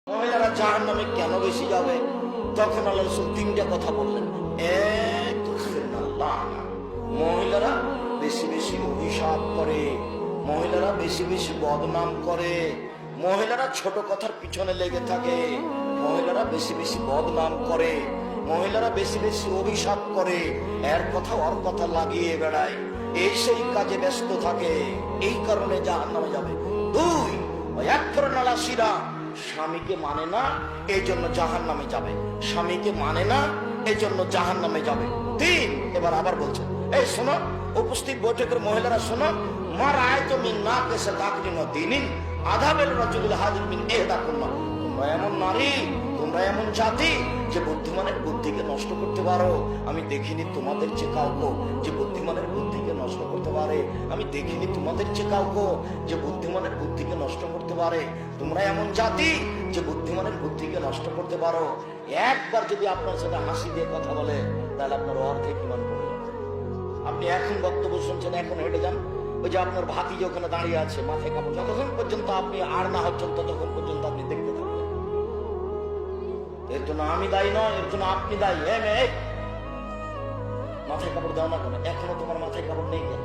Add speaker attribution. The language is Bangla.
Speaker 1: মহিলারা জাহান্নামে কেন বেশি যাবে? তখন আল্লাহ রাসূল তিনটা কথা বললেন। এক, মহিলারা বেশি বেশি অভিশাপ করে, মহিলারা বেশি বেশি বদনাম করে, মহিলারা ছোট কথার পিছনে লেগে থাকে, মহিলারা বেশি বেশি বদনাম করে, মহিলারা বেশি বেশি অভিশাপ করে, এর কথা ওর কথা লাগিয়ে বেড়ায়, এই সেই কাজে ব্যস্ত থাকে, এই কারণে জাহান্নামে যাবে। দুই, স্বামীকে মানে না, এই জন্য জাহান্নামে যাবে। স্বামীকে মানে না, এই জন্য জাহান্নামে যাবে। তিন, এবার আবার বলছে, এই শোনো, উপস্থিত বৈঠকের মহিলারা শোনো, মার আয় তুমি না কেসে তাকরিন দিনিন আধাবেল রাজুল হাজির মিন ইহদাকুন্না। তোমরা এমন নারী, তোমরা এমন জাতি যে বুদ্ধিমানের বুদ্ধিকে নষ্ট করতে পারো। আমি দেখিনি তোমাদের চেয়ে কাউকে যে বুদ্ধিমানের বুদ্ধিকে নষ্ট করতে পারে। আমি দেখিনি তোমাদের চেয়ে কাউকে যে বুদ্ধিমানের বুদ্ধিকে নষ্ট করতে পারে। তোমরা এমন জাতি যে বুদ্ধিমানের বুদ্ধিকে নষ্ট করতে পারো। একবার যদি আপনার সাথে হাসি দিয়ে কথা বলে, তাহলে আপনার অর্ধেক ইমান করে যাবে। আপনি এখন বক্তব্য শুনছেন, এখন হেঁটে যান, ওই যে আপনার ভাতি যে ওখানে দাঁড়িয়ে আছে, মাথায় কাপড়, যতক্ষণ পর্যন্ত আপনি আর না হচ্ছেন ততক্ষণ পর্যন্ত আপনি দেখতে থাকবেন। এর জন্য আমি দায়ী নয়, এর জন্য আপনি দায়ী। মাথায় কাপড় দাও না কেন? এখনো তোমার মাথায় কাপড় নেই কেন?